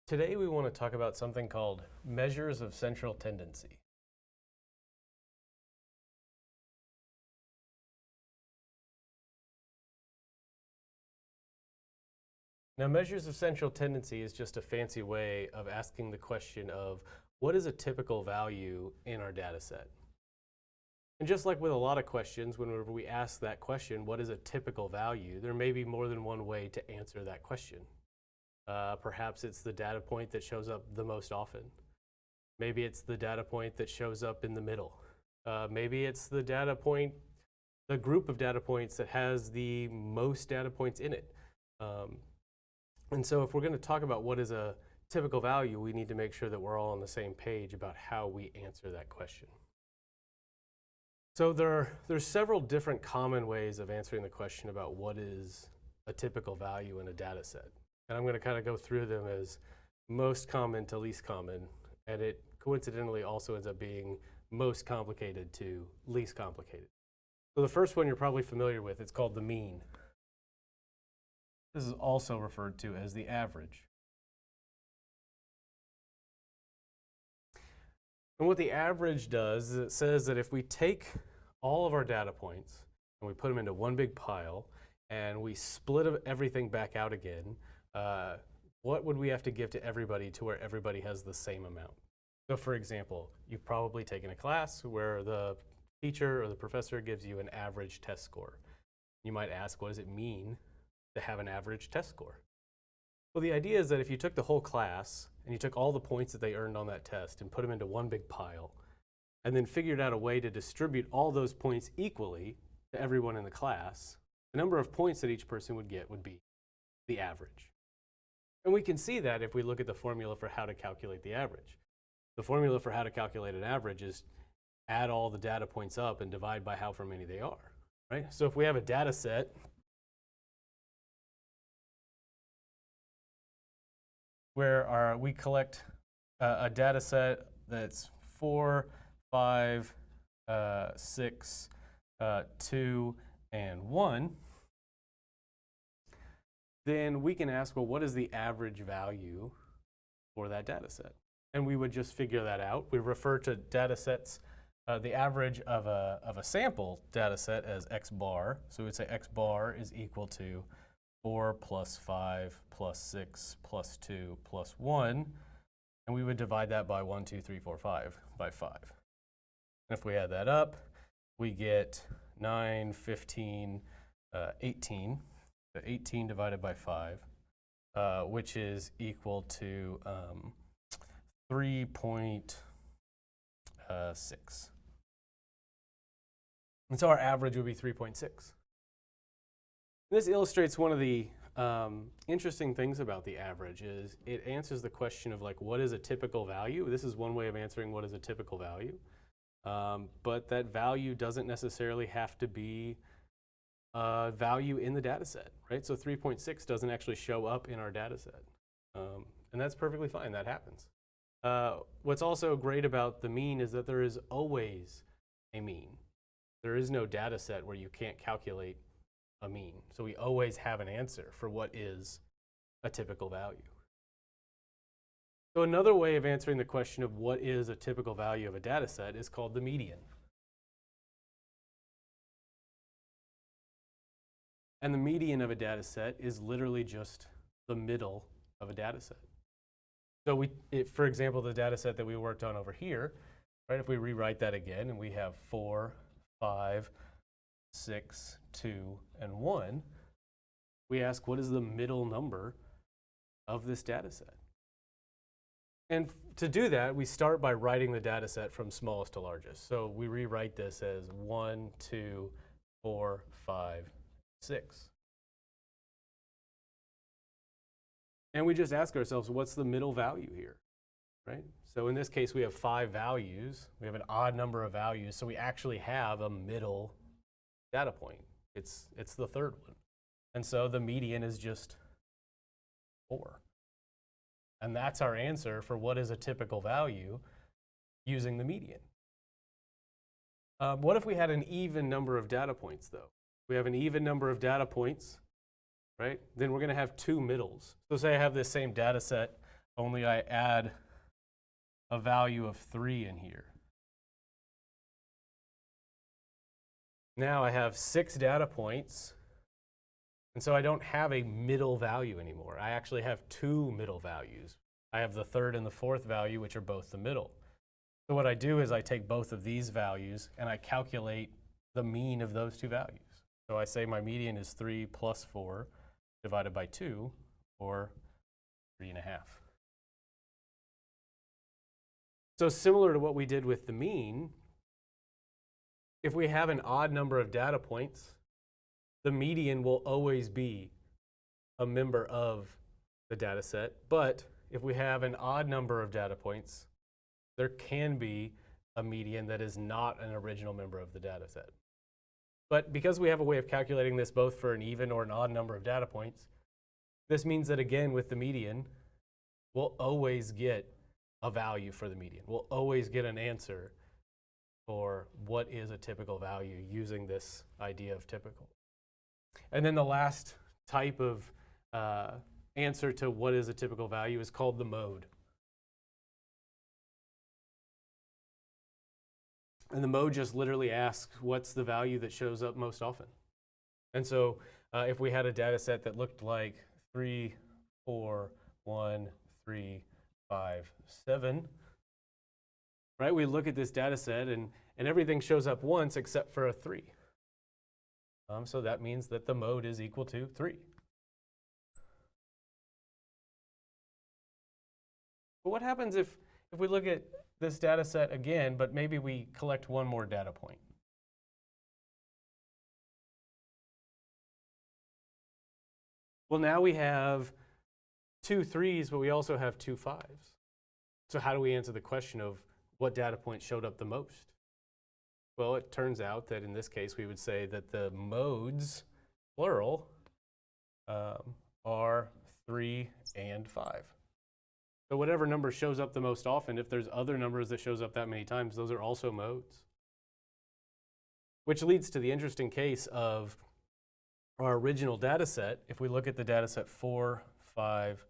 Today we want to talk about something called measures of central tendency. Now, measures of central tendency is just a fancy way of asking the question of what is a typical value in our data set? And just like with a lot of questions, whenever we ask that question, what is a typical value, there may be more than one way to answer that question. Perhaps it's the data point that shows up the most often. Maybe it's the data point that shows up in the middle. Maybe it's the data point, the group of data points that has the most data points in it. And so if we're going to talk about what is a typical value, we need to make sure that we're all on the same page about how we answer that question. So there's several different common ways of answering the question about what is a typical value in a data set. And I'm going to kind of go through them as most common to least common, and it coincidentally also ends up being most complicated to least complicated. So the first one you're probably familiar with, it's called the mean. This is also referred to as the average. And what the average does is it says that if we take all of our data points and we put them into one big pile and we split everything back out again, what would we have to give to everybody to where everybody has the same amount? So for example, you've probably taken a class where the teacher or the professor gives you an average test score. You might ask, what does it mean to have an average test score? Well, the idea is that if you took the whole class and you took all the points that they earned on that test and put them into one big pile, and then figured out a way to distribute all those points equally to everyone in the class, the number of points that each person would get would be the average. And we can see that if we look at the formula for how to calculate the average. The formula for how to calculate an average is add all the data points up and divide by however many they are, right? So if we have a data set where we collect a data set that's 4, 5, 6, 2, and 1, then we can ask, well, what is the average value for that data set? And we would just figure that out. We refer to data sets, the average of a sample data set as x bar. So we would say x bar is equal to 4 plus 5 plus 6 plus 2 plus 1. And we would divide that by 1, 2, 3, 4, 5 by 5. And if we add that up, we get 9, 15, 18. So 18 divided by 5, which is equal to 3.6. And so our average would be 3.6. This illustrates one of the interesting things about the average is it answers the question of like, what is a typical value? This is one way of answering what is a typical value. But that value doesn't necessarily have to be value in the data set, right? So 3.6 doesn't actually show up in our data set. And that's perfectly fine, that happens. What's also great about the mean is that there is always a mean. There is no data set where you can't calculate a mean. So we always have an answer for what is a typical value. So another way of answering the question of what is a typical value of a data set is called the median. And the median of a data set is literally just the middle of a data set. So for example, the data set that we worked on over here, right, if we rewrite that again and we have 4, 5, 6, 2, and 1, we ask what is the middle number of this data set? And to do that, we start by writing the data set from smallest to largest. So we rewrite this as 1, 2, 4, 5, 6. And we just ask ourselves, what's the middle value here, right? So in this case, we have 5 values. We have an odd number of values, so we actually have a middle data point. It's the third one. And so the median is just 4. And that's our answer for what is a typical value using the median. What if we had an even number of data points, though? We have an even number of data points, right? Then we're going to have 2 middles. So say I have this same data set only I add a value of 3 in here. Now I have 6 data points, and so I don't have a middle value anymore. I actually have 2 middle values. I have the third and the fourth value, which are both the middle. So what I do is I take both of these values and I calculate the mean of those 2 values. So I say my median is 3 plus 4 divided by 2, or 3.5. So similar to what we did with the mean, if we have an odd number of data points, the median will always be a member of the data set. But if we have an odd number of data points, there can be a median that is not an original member of the data set. But because we have a way of calculating this both for an even or an odd number of data points, this means that, again, with the median, we'll always get a value for the median. We'll always get an answer for what is a typical value using this idea of typical. And then the last type of answer to what is a typical value is called the mode. And the mode just literally asks what's the value that shows up most often. And so if we had a data set that looked like 3, 4, 1, 3, 5, 7, right? We look at this data set and everything shows up once except for a 3. So that means that the mode is equal to 3. But what happens if we look at this data set again, but maybe we collect one more data point? Well, now we have 2 3s, but we also have 2 5s. So how do we answer the question of what data point showed up the most? Well, it turns out that in this case, we would say that the modes, plural, are 3 and 5. So whatever number shows up the most often, if there's other numbers that shows up that many times, those are also modes. Which leads to the interesting case of our original data set. If we look at the data set 4, 5,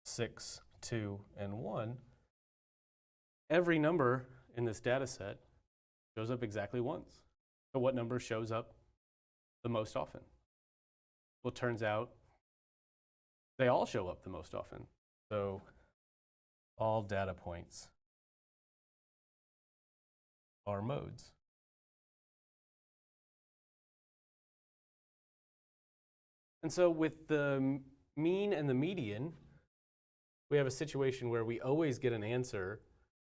6, 2, and 1, every number in this data set shows up exactly once. So what number shows up the most often? Well, it turns out they all show up the most often. So all data points are modes. And so with the mean and the median, we have a situation where we always get an answer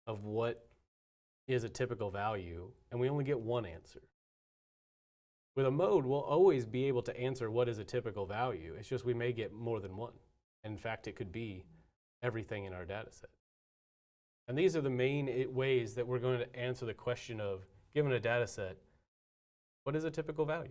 of what is a typical value, and we only get one answer. With a mode, we'll always be able to answer what is a typical value. It's just we may get more than one. In fact, it could be everything in our data set. And these are the main ways that we're going to answer the question of, given a data set, what is a typical value?